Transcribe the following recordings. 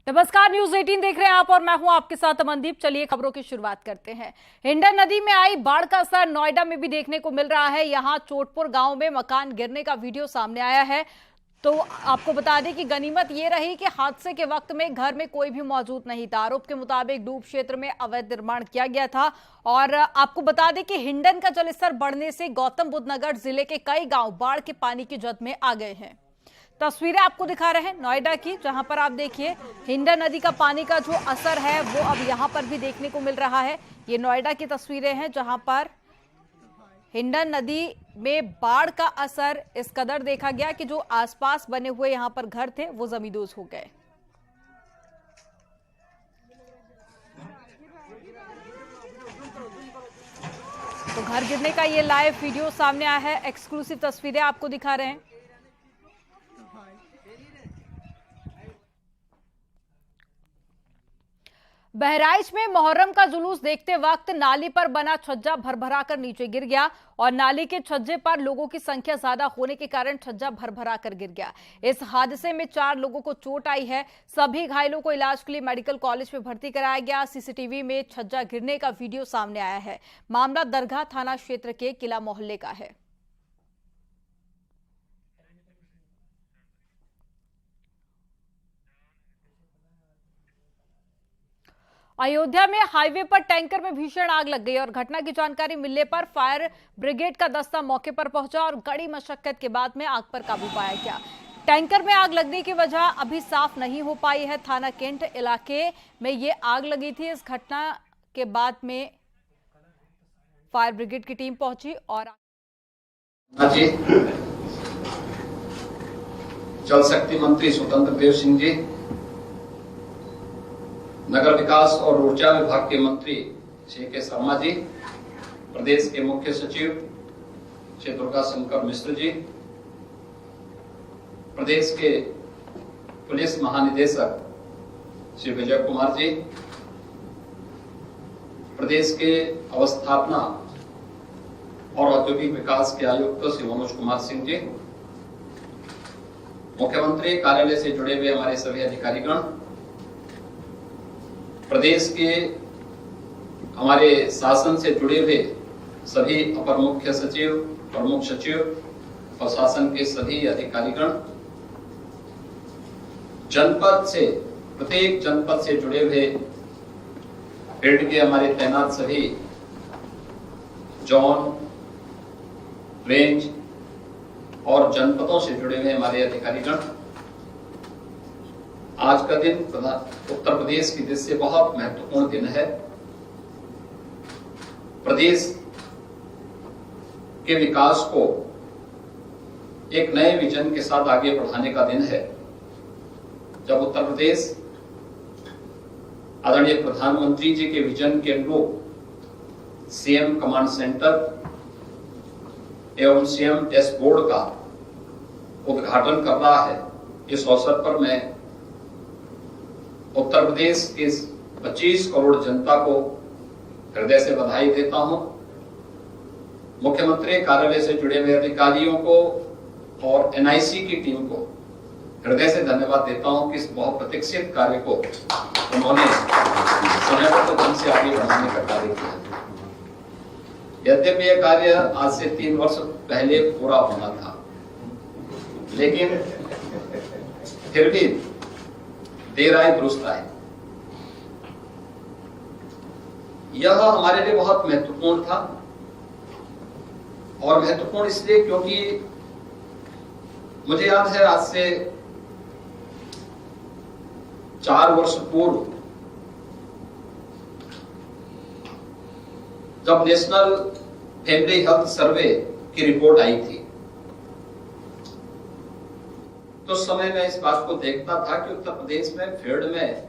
नमस्कार, न्यूज 18 देख रहे हैं आप और मैं हूं आपके साथ अमनदीप। चलिए खबरों की शुरुआत करते हैं। हिंडन नदी में आई बाढ़ का असर नोएडा में भी देखने को मिल रहा है। यहां चोटपुर गांव में मकान गिरने का वीडियो सामने आया है। तो आपको बता दें कि गनीमत ये रही कि हादसे के वक्त में घर में कोई भी मौजूद नहीं था। आरोप के मुताबिक डूब क्षेत्र में अवैध निर्माण किया गया था। और आपको बता दें कि हिंडन का जलस्तर बढ़ने से गौतम बुद्ध नगर जिले के कई गांव बाढ़ के पानी की जद में आ गए हैं। तस्वीरें आपको दिखा रहे हैं नोएडा की, जहां पर आप देखिए हिंडन नदी का पानी का जो असर है वो अब यहां पर भी देखने को मिल रहा है। ये नोएडा की तस्वीरें हैं जहां पर हिंडन नदी में बाढ़ का असर इस कदर देखा गया कि जो आसपास बने हुए यहां पर घर थे वो जमींदोज हो गए। तो घर गिरने का ये लाइव वीडियो सामने आया है। एक्सक्लूसिव तस्वीरें आपको दिखा रहे हैं। बहराइच में मोहर्रम का जुलूस देखते वक्त नाली पर बना छज्जा भरभरा कर नीचे गिर गया और नाली के छज्जे पर लोगों की संख्या ज्यादा होने के कारण छज्जा भरभरा कर गिर गया। इस हादसे में 4 लोगों को चोट आई है। सभी घायलों को इलाज के लिए मेडिकल कॉलेज में भर्ती कराया गया। सीसीटीवी में छज्जा गिरने का वीडियो सामने आया है। मामला दरगाह थाना क्षेत्र के किला मोहल्ले का है। अयोध्या में हाईवे पर टैंकर में भीषण आग लग गई और घटना की जानकारी मिलने पर फायर ब्रिगेड का दस्ता मौके पर पहुंचा और कड़ी मशक्कत के बाद में आग पर काबू पाया गया। टैंकर में आग लगने की वजह अभी साफ नहीं हो पाई है। थाना कैंट इलाके में ये आग लगी थी। इस घटना के बाद में फायर ब्रिगेड की टीम पहुंची और जल शक्ति मंत्री स्वतंत्र देव सिंह जी, नगर विकास और ऊर्जा विभाग के मंत्री श्री के शर्मा जी, प्रदेश के मुख्य सचिव श्री दुर्गा शंकर मिश्र जी, प्रदेश के पुलिस महानिदेशक श्री विजय कुमार जी, प्रदेश के अवस्थापना और औद्योगिक विकास के आयुक्त श्री मनोज कुमार सिंह जी, मुख्यमंत्री कार्यालय से जुड़े हुए हमारे सभी अधिकारीगण, प्रदेश के हमारे शासन से जुड़े हुए सभी अपर मुख्य सचिव, प्रमुख सचिव और शासन के सभी अधिकारीगण, जनपद से प्रत्येक जनपद से जुड़े हुए फील्ड के हमारे तैनात सभी जोन, रेंज और जनपदों से जुड़े हुए हमारे अधिकारीगण, आज का दिन उत्तर प्रदेश की दृष्टि से बहुत महत्वपूर्ण दिन है। प्रदेश के विकास को एक नए विजन के साथ आगे बढ़ाने का दिन है, जब उत्तर प्रदेश आदरणीय प्रधानमंत्री जी के विजन के अनुरूप सीएम कमांड सेंटर एवं सीएम डैशबोर्ड का उद्घाटन कर रहा है। इस अवसर पर मैं उत्तर प्रदेश के 25 करोड़ जनता को हृदय से बधाई देता हूं। मुख्यमंत्री कार्यालय से जुड़े हुए अधिकारियों को और एनआईसी की टीम को हृदय से धन्यवाद देता हूं कि इस बहुप्रतीक्षित कार्य को उन्होंने समयबद्ध ढंग से आगे बढ़ाने का कार्य किया। यद्यपि यह कार्य आज से 3 वर्ष पहले पूरा होना था, लेकिन फिर भी देर आए दुरुस्त आए। यह हमारे लिए बहुत महत्वपूर्ण था और महत्वपूर्ण इसलिए क्योंकि मुझे याद है आज से 4 वर्ष पूर्व जब नेशनल फैमिली हेल्थ सर्वे की रिपोर्ट आई थी, तो उस समय मैं इस बात को देखता था कि उत्तर प्रदेश में फील्ड में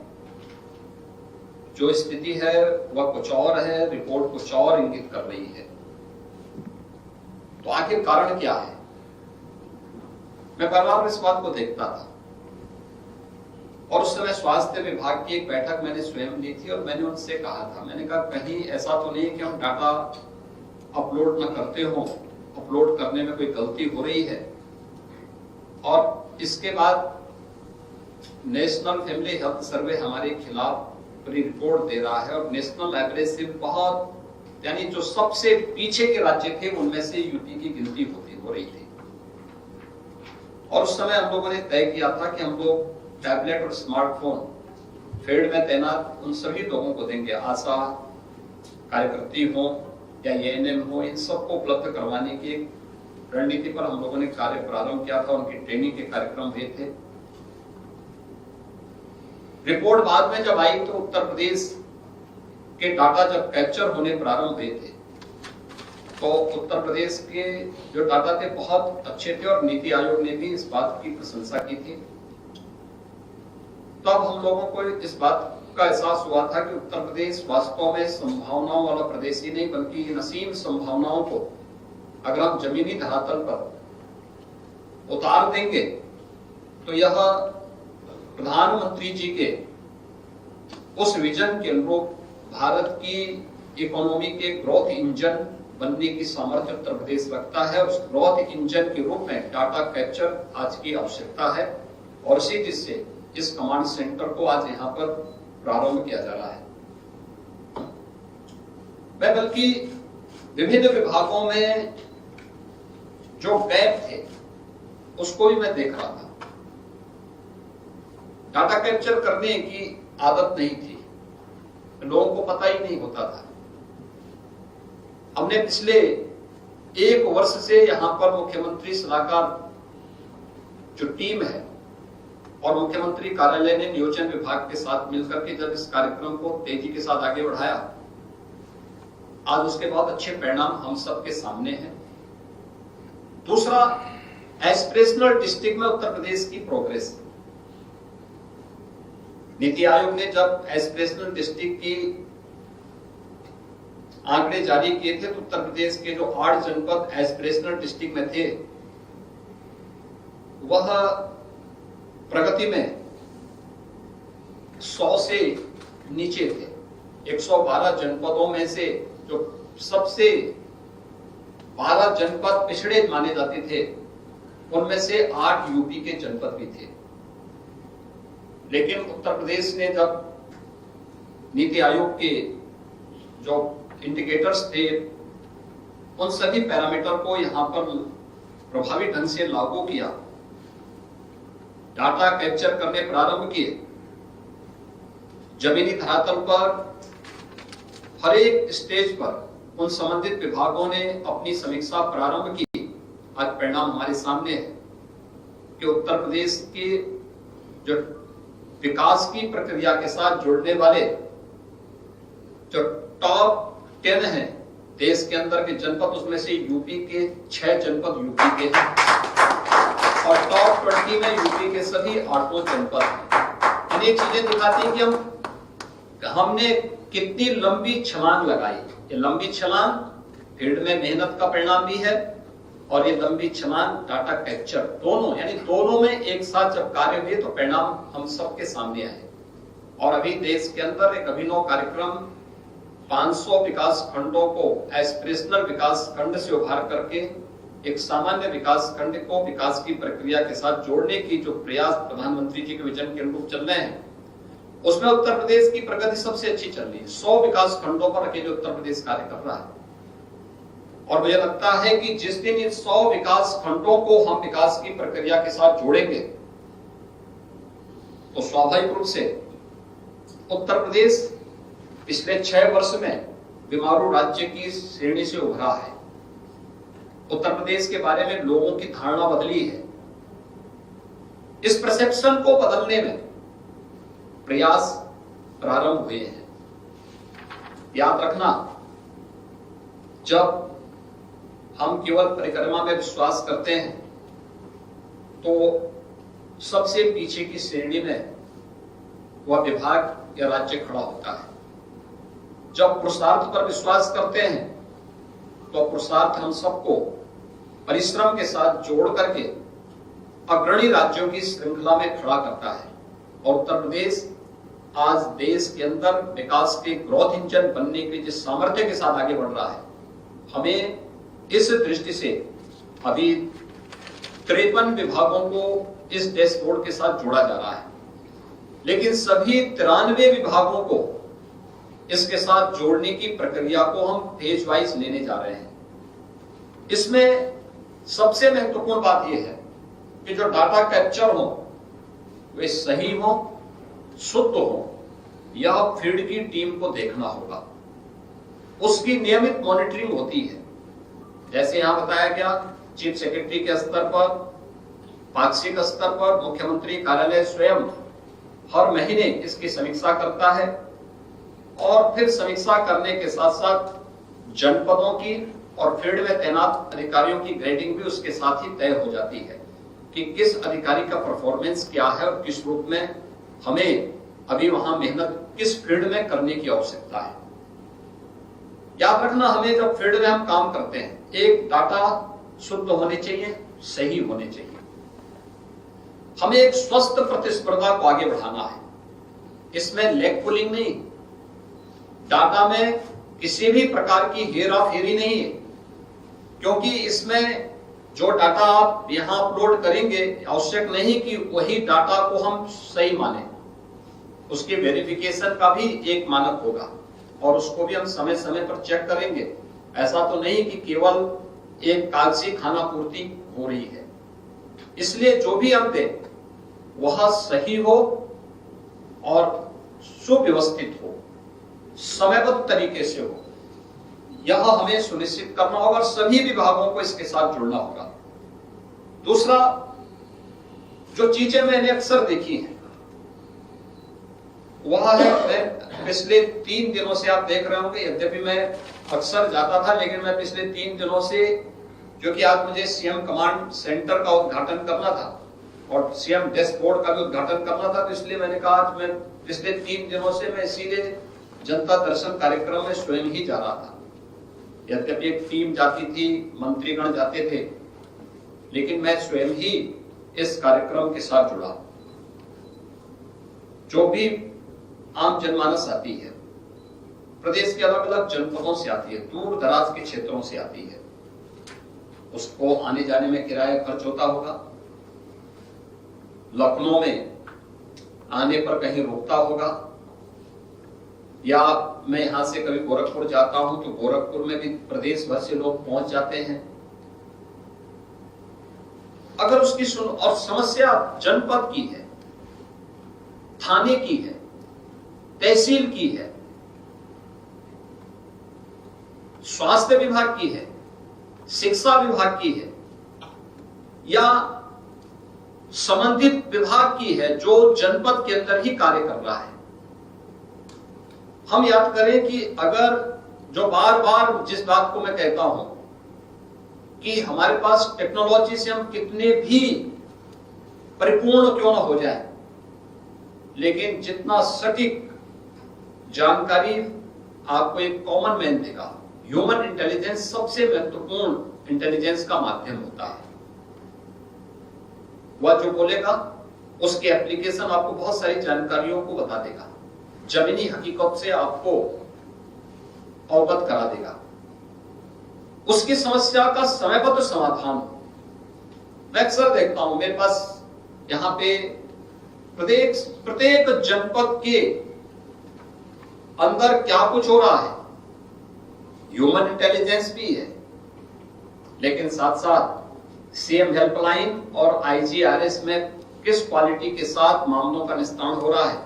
जो स्थिति है वह कुछ और है, रिपोर्ट कुछ और इंगित कर रही है। तो आखिर कारण क्या है? मैं बार-बार इस बात को देखता था और उस समय स्वास्थ्य विभाग की एक बैठक मैंने स्वयं ली थी और मैंने उनसे कहा था, मैंने कहा कहीं ऐसा तो नहीं कि हम डाटा अपलोड न करते हो, अपलोड करने में कोई गलती हो रही है। और इसके बाद नेशनल फैमिली हेल्थ सर्वे हमारे खिलाफ पूरी रिपोर्ट दे रहा है और नेशनल एवरेज से बहुत, यानी जो सबसे पीछे के राज्य थे उनमें से यूपी की गिनती हो रही थी। और उस समय हम लोगों ने तय किया था कि हम लोग टैबलेट और स्मार्टफोन फील्ड में तैनात उन सभी लोगों को देंगे, आशा कार्यकर्ती हो या एएनएम हो, इन सबको उपलब्ध करवाने की एक रणनीति पर हम लोगों ने कार्य प्रारंभ किया था। उनकी ट्रेनिंग के कार्यक्रम हुए थे। रिपोर्ट बाद में जब आई तो उत्तर प्रदेश के डाटा जब कैप्चर होने प्रारंभ हुए थे तो उत्तर प्रदेश के जो डाटा थे बहुत अच्छे थे और नीति आयोग ने भी इस बात की प्रशंसा की थी। तब हम लोगों को इस बात का एहसास हुआ था कि उत्तर प्रदेश वास्तव में संभावनाओं वाला प्रदेश ही नहीं बल्कि इन असीम संभावनाओं को अगर हम जमीनी धरातल पर उतार देंगे तो यह प्रधानमंत्री जी के उस विजन के अनुरूप भारत की इकोनॉमी के ग्रोथ इंजन बनने की सामर्थ्य उत्तर प्रदेश रखता है। उस ग्रोथ इंजन के रूप में डाटा कैप्चर आज की आवश्यकता है और इसी चीज से इस कमांड सेंटर को आज यहाँ पर प्रारंभ किया जा रहा है। मैं बल्कि विभिन्न विभागों में जो गैप थे उसको भी मैं देख रहा था। डाटा कैप्चर करने की आदत नहीं थी, लोगों को पता ही नहीं होता था। हमने पिछले 1 वर्ष से यहां पर मुख्यमंत्री सलाहकार जो टीम है और मुख्यमंत्री कार्यालय ने नियोजन विभाग के साथ मिलकर के जब इस कार्यक्रम को तेजी के साथ आगे बढ़ाया, आज उसके बाद अच्छे परिणाम हम सबके सामने हैं। दूसरा, एस्पिरेशनल डिस्ट्रिक्ट में उत्तर प्रदेश की प्रोग्रेस। नीति आयोग ने जब एस्पिरेशनल डिस्ट्रिक्ट की आंकड़े जारी किए थे तो उत्तर प्रदेश के जो 8 जनपद एस्पिरेशनल डिस्ट्रिक्ट में थे वह प्रगति में 100 से नीचे थे। 112 जनपदों में से जो सबसे 12 जनपद पिछड़े माने जाते थे उनमें से 8 यूपी के जनपद भी थे। लेकिन उत्तर प्रदेश ने जब नीति आयोग के जो इंडिकेटर्स थे उन सभी पैरामीटर को यहां पर प्रभावी ढंग से लागू किया, डाटा कैप्चर करने प्रारंभ किए, जमीनी धरातल पर हर एक स्टेज पर उन संबंधित विभागों ने अपनी समीक्षा प्रारंभ की। आज परिणाम हमारे सामने है कि उत्तर प्रदेश के जो विकास की प्रक्रिया के साथ जुड़ने वाले जो टॉप 10 हैं देश के अंदर के जनपद, उसमें से यूपी के 6 जनपद यूपी के हैं और टॉप 20 में यूपी के सभी 8 जनपद हैं। अनेक चीजें दिखाती हैं कि हमने कितनी लंबी छलांग लगाई। ये लंबी छलांग फील्ड में मेहनत का परिणाम भी है और ये लंबी छलांग डाटा कैप्चर, दोनों यानी दोनों में एक साथ जब कार्य हुए तो परिणाम हम सबके सामने आए। और अभी देश के अंदर एक अभिनव कार्यक्रम 500 विकास खंडों को एस्पिरेशनल विकास खंड से उभार करके एक सामान्य विकास खंड को विकास की प्रक्रिया के साथ जोड़ने की जो प्रयास प्रधानमंत्री जी के विजन के अनुरूप चल रहे हैं उसमें उत्तर प्रदेश की प्रगति सबसे अच्छी चल रही है। 100 विकास खंडों पर अकेले उत्तर प्रदेश कार्य कर रहा है और मुझे लगता है कि जिस दिन इन 100 विकास खंडों को हम विकास की प्रक्रिया के साथ जोड़ेंगे तो स्वाभाविक रूप से उत्तर प्रदेश पिछले 6 वर्ष में बीमारू राज्य की श्रेणी से उभरा है। उत्तर प्रदेश के बारे में लोगों की धारणा बदली है। इस परसेप्शन को बदलने में प्रयास प्रारंभ हुए हैं। याद रखना, जब हम केवल परिक्रमा में विश्वास करते हैं तो सबसे पीछे की श्रेणी में वह विभाग या राज्य खड़ा होता है। जब पुरुषार्थ पर विश्वास करते हैं तो पुरुषार्थ हम सबको परिश्रम के साथ जोड़ करके अग्रणी राज्यों की श्रृंखला में खड़ा करता है और उत्तर प्रदेश आज देश के अंदर विकास के ग्रोथ इंजन बनने के जिस सामर्थ्य के साथ आगे बढ़ रहा है, हमें इस दृष्टि से अभी 53 विभागों को इस डैशबोर्ड के साथ जोड़ा जा रहा है लेकिन सभी 93 विभागों को इसके साथ जोड़ने की प्रक्रिया को हम फेज वाइज लेने जा रहे हैं। इसमें सबसे महत्वपूर्ण बात यह है कि जो डाटा कैप्चर हो वे सही हो, शुद्ध हो, यह फील्ड की टीम को देखना होगा। उसकी नियमित मॉनिटरिंग होती है। जैसे यहां बताया गया, चीफ सेक्रेटरी के स्तर पर, पाक्षिक स्तर पर मुख्यमंत्री कार्यालय स्वयं हर महीने इसकी समीक्षा करता है और फिर समीक्षा करने के साथ साथ जनपदों की और फील्ड में तैनात अधिकारियों की ग्रेडिंग भी उसके साथ ही तय हो जाती है कि किस अधिकारी का परफॉर्मेंस क्या है और किस रूप में हमें अभी वहां मेहनत किस फील्ड में करने की आवश्यकता है। याद रखना, हमें जब फील्ड में हम काम करते हैं, एक डाटा शुद्ध होने चाहिए, सही होने चाहिए। हमें एक स्वस्थ प्रतिस्पर्धा को आगे बढ़ाना है। इसमें लेग पुलिंग नहीं, डाटा में किसी भी प्रकार की हेरा फेरी नहीं है, क्योंकि इसमें जो डाटा आप यहां अपलोड करेंगे, आवश्यक नहीं कि वही डाटा को हम सही माने। उसके वेरिफिकेशन का भी एक मानक होगा और उसको भी हम समय समय पर चेक करेंगे। ऐसा तो नहीं कि केवल एक कागजी खाना पूर्ति हो रही है। इसलिए जो भी हम दें वह सही हो और सुव्यवस्थित हो, समयबद्ध तरीके से हो, यह हमें सुनिश्चित करना होगा और सभी विभागों को इसके साथ जुड़ना होगा। दूसरा, जो चीजें मैंने अक्सर देखी हैं वह है, मैं पिछले 3 दिनों से आप देख रहे होंगे, यद्यपि मैं अक्सर जाता था, लेकिन मैं पिछले 3 दिनों से, क्योंकि आज मुझे सीएम कमांड सेंटर का उद्घाटन करना था और सीएम डैशबोर्ड का भी उद्घाटन करना था, तो इसलिए मैंने कहा आज मैं पिछले 3 दिनों से मैं इसीलिए जनता दर्शन कार्यक्रम में स्वयं ही जा रहा था। यद्यपि एक टीम जाती थी, मंत्रीगण जाते थे, लेकिन मैं स्वयं ही इस कार्यक्रम के साथ जुड़ा। जो भी आम जनमानस आती है, प्रदेश के अलग अलग जनपदों से आती है, दूर दराज के क्षेत्रों से आती है, उसको आने जाने में किराया खर्च होता होगा, लखनऊ में आने पर कहीं रुकता होगा, या मैं यहां से कभी गोरखपुर जाता हूं तो गोरखपुर में भी प्रदेश भर से लोग पहुंच जाते हैं। अगर उसकी और समस्या जनपद की है, थाने की है, तहसील की है, स्वास्थ्य विभाग की है, शिक्षा विभाग की है, या संबंधित विभाग की है जो जनपद के अंदर ही कार्य कर रहा है, हम याद करें कि अगर जो बार बार जिस बात को मैं कहता हूं कि हमारे पास टेक्नोलॉजी से हम कितने भी परिपूर्ण क्यों ना हो जाए, लेकिन जितना सटीक जानकारी आपको एक कॉमन मैन देगा, ह्यूमन इंटेलिजेंस सबसे महत्वपूर्ण इंटेलिजेंस का माध्यम होता है। वह जो बोलेगा उसके एप्लीकेशन आपको बहुत सारी जानकारियों को बता देगा, जमीनी हकीकत से आपको अवगत करा देगा, उसकी समस्या का समयबद्ध समाधान। मैं अक्सर देखता हूं, मेरे पास यहां पे प्रत्येक जनपद के अंदर क्या कुछ हो रहा है, ह्यूमन इंटेलिजेंस भी है, लेकिन साथ साथ सीएम हेल्पलाइन और आईजीआरएस में किस क्वालिटी के साथ मामलों का निस्तारण हो रहा है,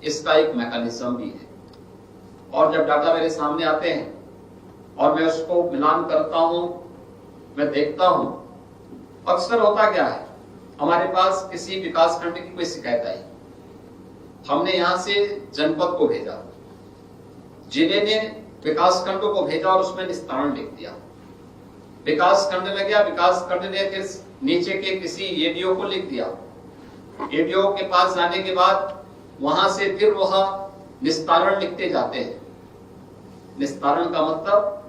इसका एक मैकेनिज्म भी है। और जब डाटा मेरे सामने आते हैं और मैं उसको मिलान करता हूं, मैं देखता हूं, अक्सर होता क्या है, हमारे पास किसी विकास खंड की कोई शिकायत आई, हमने यहां से जनपद को भेजा, जिले ने विकास खंडों को भेजा और उसमें निस्तारण लिख दिया। विकास खंड में गया, विकास खंड ने फिर नीचे के किसी एडीओ को लिख दिया, एडीओ के पास जाने के बाद वहां से फिर वह निस्तारण लिखते जाते हैं। निस्तारण का मतलब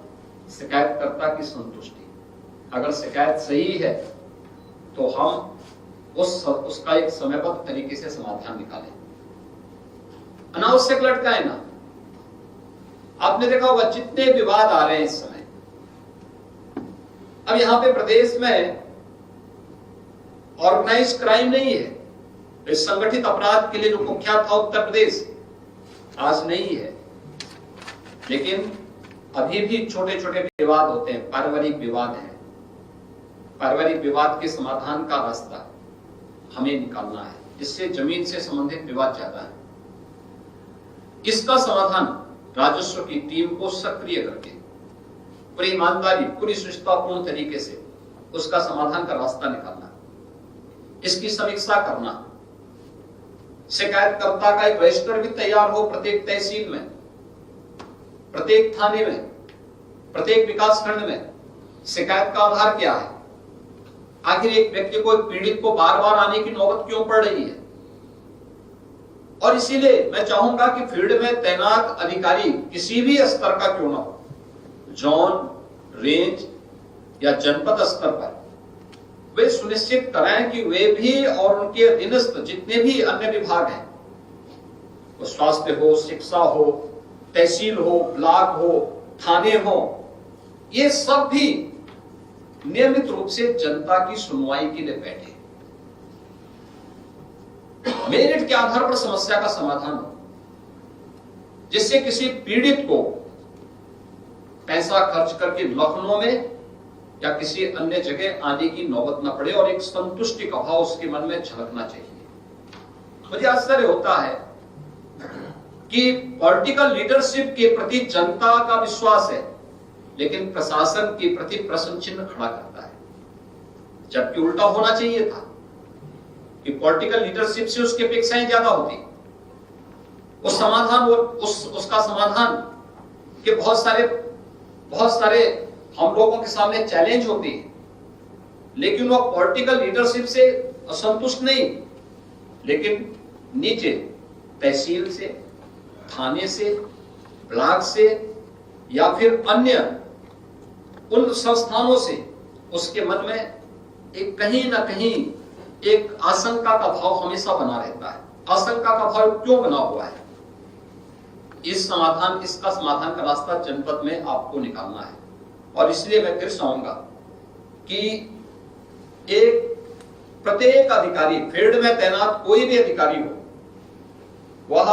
शिकायतकर्ता की संतुष्टि। अगर शिकायत सही है तो हम उसका एक समयबद्ध तरीके से समाधान निकालें, अनावश्यक लटकाए ना। आपने देखा होगा जितने विवाद आ रहे हैं इस समय, अब यहां पे प्रदेश में ऑर्गेनाइज्ड क्राइम नहीं है, इस संगठित अपराध के लिए जो कुख्यात था उत्तर प्रदेश, आज नहीं है। लेकिन अभी भी छोटे छोटे विवाद होते हैं, पारिवारिक विवाद है। पारिवारिक विवाद के समाधान का रास्ता हमें निकालना है। इससे जमीन से संबंधित विवाद ज्यादा है। इसका समाधान राजस्व की टीम को सक्रिय करके पूरी ईमानदारी, पूरी सुचितापूर्ण तरीके से उसका समाधान का रास्ता निकालना, इसकी समीक्षा करना, शिकायतकर्ता का एक रजिस्टर भी तैयार हो प्रत्येक तहसील में, प्रत्येक थाने में, प्रत्येक विकास खंड में। शिकायत का आधार क्या है? आखिर एक व्यक्ति को, एक पीड़ित को बार बार आने की नौबत क्यों पड़ रही है? और इसीलिए मैं चाहूंगा कि फील्ड में तैनात अधिकारी किसी भी स्तर का क्यों ना हो, जोन, रेंज या जनपद स्तर पर, वे सुनिश्चित कराएं कि वे भी और उनके अधीनस्थ जितने भी अन्य विभाग हैं, वो स्वास्थ्य हो, शिक्षा हो, तहसील हो, ब्लॉक हो, थाने हो, ये सब भी नियमित रूप से जनता की सुनवाई के लिए बैठे, मेरिट के आधार पर समस्या का समाधान हो, जिससे किसी पीड़ित को पैसा खर्च करके लखनऊ में या किसी अन्य जगह आने की नौबत न पड़े और एक संतुष्टि का भाव उसके मन में झलकना चाहिए। मुझे आश्चर्य होता है कि पॉलिटिकल लीडरशिप के प्रति जनता का विश्वास है, लेकिन प्रशासन के प्रति प्रश्न चिन्ह खड़ा करता है, जबकि उल्टा होना चाहिए था कि पॉलिटिकल लीडरशिप से उसकी अपेक्षाएं ज्यादा होती। उस समाधान, उसका समाधान के बहुत सारे हम लोगों के सामने चैलेंज होती है, लेकिन वो पॉलिटिकल लीडरशिप से असंतुष्ट नहीं, लेकिन नीचे तहसील से, थाने से, ब्लॉक से या फिर अन्य उन संस्थानों से उसके मन में एक कहीं ना कहीं एक आशंका का भाव हमेशा बना रहता है। आशंका का भाव क्यों बना हुआ है? इसका समाधान का रास्ता जनपद में आपको निकालना है। और इसलिए मैं फिर चाहूंगा कि प्रत्येक अधिकारी, फील्ड में तैनात कोई भी अधिकारी हो, वह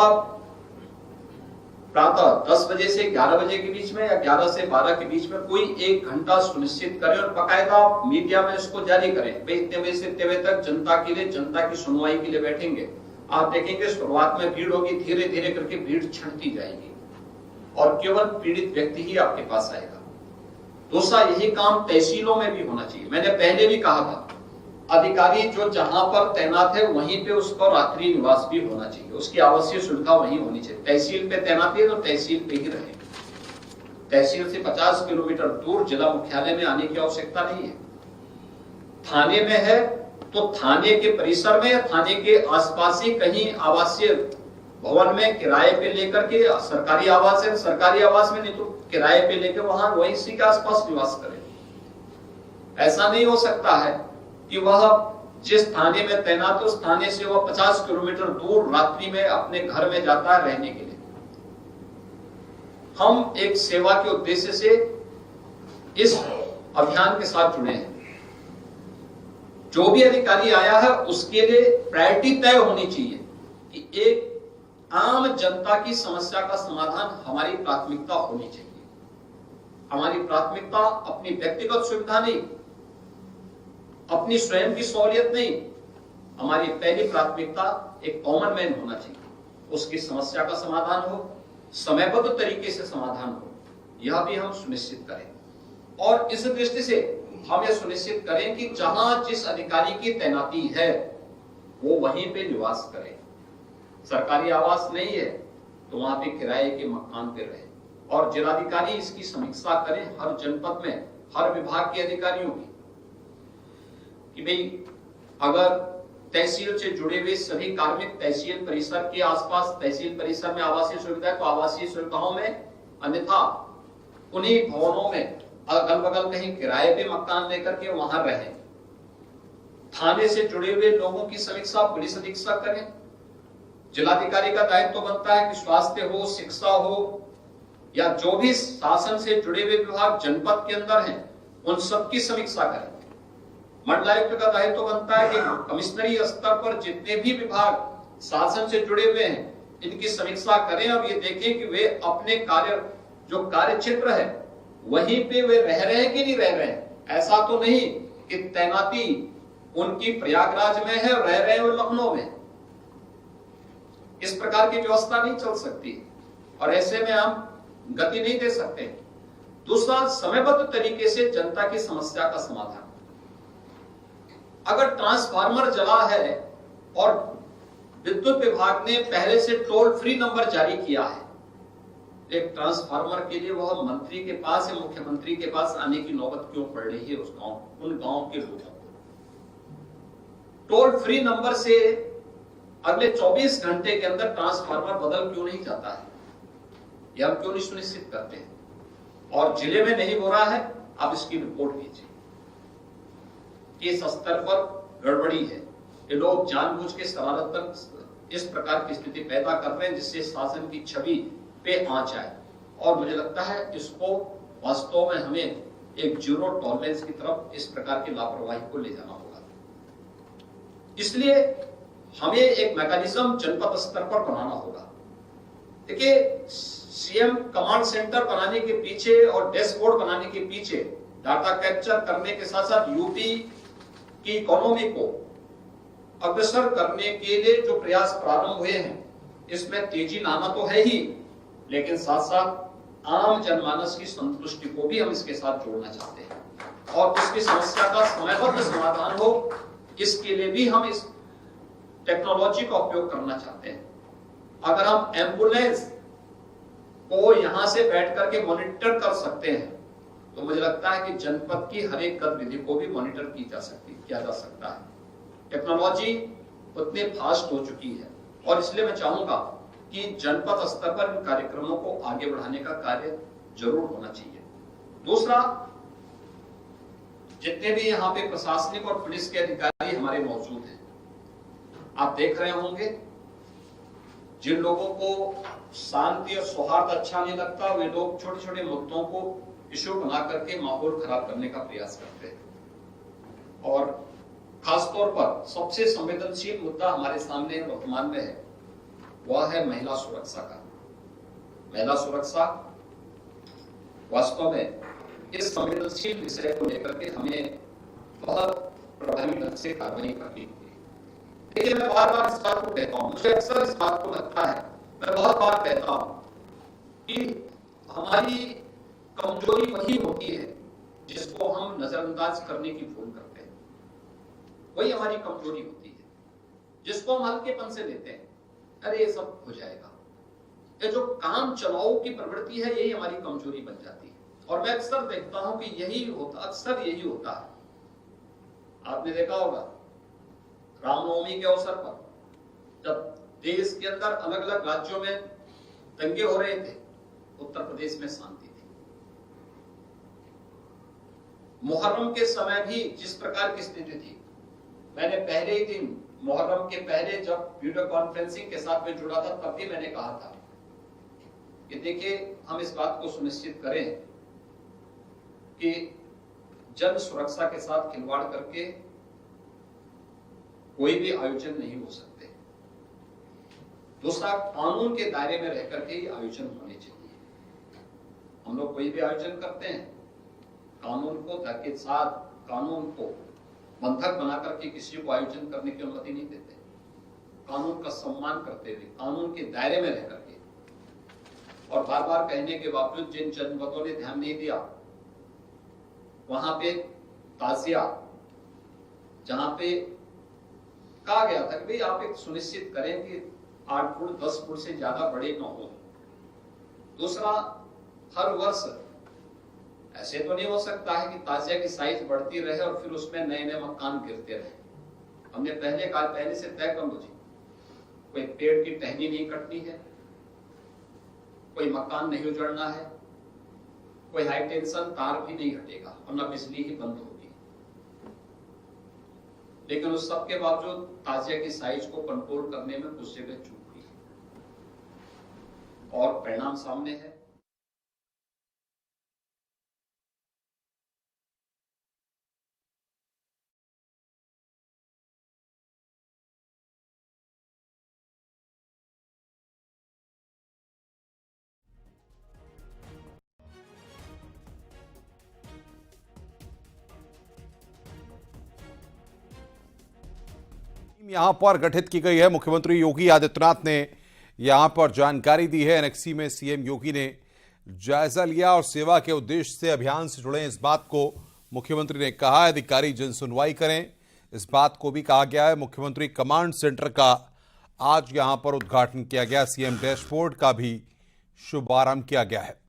प्रातः 10 बजे से 11 बजे के बीच में या 11 से 12 के बीच में कोई 1 घंटा सुनिश्चित करें और बाकायदा मीडिया में इसको जारी करें। भाई इतने बजे से इतने बजे तक जनता के लिए, जनता की सुनवाई के लिए बैठेंगे। आप देखेंगे शुरुआत में भीड़ होगी, धीरे धीरे करके भीड़ छंटती जाएगी और केवल पीड़ित व्यक्ति ही आपके पास आएगा। दूसरा, यही काम तहसीलों में भी होना चाहिए। मैंने पहले भी कहा था, अधिकारी जो जहां पर तैनात है वहीं पे उसका रात्रि निवास भी होना चाहिए, उसकी आवश्यक सुविधा वहीं होनी चाहिए। तहसील पे तैनाती है तो तहसील पे ही रहे। तहसील से 50 किलोमीटर दूर जिला मुख्यालय में आने की आवश्यकता नहीं है। थाने में है तो थाने के परिसर में, थाने के आसपास ही कहीं आवासीय भवन में किराए पे लेकर के, सरकारी आवास है सरकारी आवास में, नहीं तो किराए पे लेकर वहां वहीं इसी के आसपास निवास करें। ऐसा नहीं हो सकता है कि वह जिस थाने में तैनात है उस थाने से वह 50 किलोमीटर दूर रात्रि में अपने घर में जाता है रहने के लिए। हम एक सेवा के उद्देश्य से इस अभियान के साथ जुड़े हैं। जो भी अधिकारी आया है उसके लिए प्रायोरिटी तय होनी चाहिए कि एक आम जनता की समस्या का समाधान हमारी प्राथमिकता होनी चाहिए। हमारी प्राथमिकता अपनी व्यक्तिगत सुविधा नहीं, अपनी स्वयं की सहूलियत नहीं, हमारी पहली प्राथमिकता एक कॉमन मैन होना चाहिए। उसकी समस्या का समाधान हो, समयबद्ध तरीके से समाधान हो, यह भी हम सुनिश्चित करें। और इस दृष्टि से हम यह सुनिश्चित करें कि जहां जिस अधिकारी की तैनाती है वो वहीं पे निवास करे। सरकारी आवास नहीं है तो वहां पे किराए के मकान पे रहे। और जिलाधिकारी इसकी समीक्षा करें हर जनपद में, हर विभाग के अधिकारियों की, कि भाई अगर तहसील से जुड़े हुए सभी कार्मिक तहसील परिसर के आसपास, तहसील परिसर में आवासीय सुविधा है तो आवासीय सुविधाओं में, अन्यथा उन्हीं भवनों में अगल बगल कहीं किराए पे मकान लेकर के वहां रहें। थाने से जुड़े हुए लोगों की समीक्षा पुलिस अधीक्षक करें। जिलाधिकारी का दायित्व बनता है कि स्वास्थ्य हो, शिक्षा हो या जो भी शासन से जुड़े हुए विभाग जनपद के अंदर हैं उन सबकी समीक्षा करें। मंडलायुक्त का दायित्व तो बनता है कि कमिश्नरी स्तर पर जितने भी विभाग शासन से जुड़े हुए हैं इनकी समीक्षा करें और ये देखें कि वे अपने जो कार्य क्षेत्र है वहीं पे वे रह रहे हैं कि नहीं रह रहे हैं। ऐसा तो नहीं कि तैनाती उनकी प्रयागराज में है और रह रहे हैं वो लखनऊ में। इस प्रकार की व्यवस्था नहीं चल सकती और ऐसे में हम गति नहीं दे सकते। दूसरा, समयबद्ध तरीके से जनता की समस्या का समाधान। अगर ट्रांसफार्मर जला है और विद्युत विभाग ने पहले से टोल फ्री नंबर जारी किया है, एक ट्रांसफार्मर के लिए वह मंत्री के पास या मुख्यमंत्री के पास आने की नौबत क्यों पड़ रही है उन गांव के लोगों को? टोल फ्री नंबर से अगले 24 घंटे के अंदर ट्रांसफार्मर बदल क्यों नहीं जाता है? यह हम क्यों नहीं सुनिश्चित करते हैं? और जिले में नहीं हो रहा है, आप इसकी रिपोर्ट कीजिए। इस स्तर पर गड़बड़ी है। ये लोग जानबूझ के शरारत इस प्रकार की स्थिति पैदा कर रहे हैं जिससे शासन की छवि पे आंच आए। और मुझे लगता है इसको वास्तव में हमें एक जीरो टॉलरेंस की तरफ इस प्रकार की लापरवाही को ले जाना होगा। इसलिए हमें एक मैकेनिज्म जनपद स्तर पर बनाना होगा। देखिए, सीएम कमांड सेंटर बनाने के पीछे और डैशबोर्ड बनाने के पीछे डाटा कैप्चर करने के साथ साथ यूपी की इकोनॉमी को अग्रसर करने के लिए जो प्रयास प्रारंभ हुए हैं इसमें तेजी लाना तो है ही, लेकिन साथ साथ आम जनमानस की संतुष्टि को भी हम इसके साथ जोड़ना चाहते हैं और उसकी समस्या का समयबद्ध समाधान हो, इसके लिए भी हम इस टेक्नोलॉजी का उपयोग करना चाहते हैं। अगर हम एम्बुलेंस को यहां से बैठ करके मॉनिटर कर सकते हैं तो मुझे लगता है कि जनपद की हर एक गतिविधि को भी मॉनिटर किया जा सकता है। टेक्नोलॉजी उतनी फास्ट हो चुकी है और इसलिए मैं चाहूंगा कि जनपद स्तर पर इन कार्यक्रमों को आगे बढ़ाने का कार्य जरूर होना चाहिए। दूसरा, जितने भी यहाँ पे प्रशासनिक और पुलिस के अधिकारी हमारे मौजूद हैं, आप देख रहे होंगे जिन लोगों को शांति और सौहार्द अच्छा नहीं लगता वे लोग छोटे छोटे मुद्दों को इश्यू बना करके माहौल खराब करने का प्रयास करते हैं। और खासतौर पर सबसे संवेदनशील मुद्दा हमारे सामने वर्तमान में है, वह है महिला सुरक्षा का। महिला सुरक्षा वास्तव में इस संवेदनशील विषय को लेकर के हमें बहुत प्रभावी ढंग से कार्रवाई करनी होगी। देखिए, मैं बार बार इस बात को कहता हूं, मुझे अक्सर इस बात को लगता है, मैं बहुत बार कहता हूं कि हमारी कमजोरी वही होती है जिसको हम नजरअंदाज करने की भूल करते हैं। वही हमारी कमजोरी होती है जिसको हम हल्केपन से लेते हैं, अरे ये सब हो जाएगा। ये जो काम चलाओ की प्रवृत्ति है यही हमारी कमजोरी बन जाती है। और मैं अक्सर देखता हूं कि अक्सर यही होता है। आपने देखा होगा रामनवमी के अवसर पर जब देश के अंदर अलग अलग राज्यों में दंगे हो रहे थे, उत्तर प्रदेश में शांति थी। मुहर्रम के समय भी जिस प्रकार की स्थिति थी, मैंने पहले ही दिन मुहर्रम के पहले जब वीडियो कॉन्फ्रेंसिंग के साथ में जुड़ा था तब भी मैंने कहा था कि देखिए, हम इस बात को सुनिश्चित करें कि जन सुरक्षा के साथ खिलवाड़ करके कोई भी आयोजन नहीं हो सकते। दूसरा, कानून के दायरे में रह करके ही आयोजन होने चाहिए। हम लोग कोई भी आयोजन करते हैं, कानून को के साथ कानून को बंधक बना करके किसी को आयोजन करने की अनुमति नहीं देते। कानून का सम्मान करते हुए कानून के दायरे में रह करके, और बार बार कहने के बावजूद जिन जनपदों ने ध्यान नहीं दिया, वहां पे ताजिया जहां पे कहा गया था कि भाई आप एक सुनिश्चित करें कि 8 फुट 10 फुट से ज्यादा बड़े न हो। दूसरा, हर वर्ष ऐसे तो नहीं हो सकता है कि ताजिया की साइज बढ़ती रहे और फिर उसमें नए नए मकान गिरते रहे। हमने पहले से तय कर लो जी, कोई पेड़ की टहनी नहीं कटनी है, कोई मकान नहीं उजड़ना है, कोई हाई टेंशन तार भी नहीं हटेगा और न बिजली ही बंद होगी। लेकिन उस सब के बावजूद ताजिया की साइज को कंट्रोल करने में कुछ जगह चूक हुई और परिणाम सामने है। यहां पर गठित की गई है। मुख्यमंत्री योगी आदित्यनाथ ने यहां पर जानकारी दी है। एनेक्सी में सीएम योगी ने जायजा लिया और सेवा के उद्देश्य से अभियान से जुड़े इस बात को मुख्यमंत्री ने कहा है। अधिकारी जन सुनवाई करें, इस बात को भी कहा गया है। मुख्यमंत्री कमांड सेंटर का आज यहां पर उद्घाटन किया गया। सीएम डैशबोर्ड का भी शुभारंभ किया गया है।